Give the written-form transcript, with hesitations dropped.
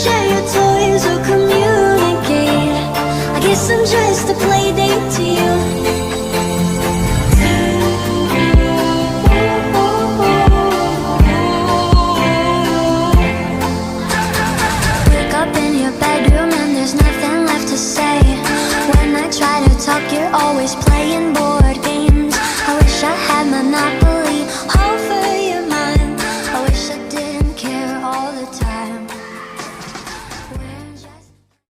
share your toys or communicate. I guess I'm just a play date to you. Wake up in your bedroom and there's nothing left to say. When I try to talk, you're always playing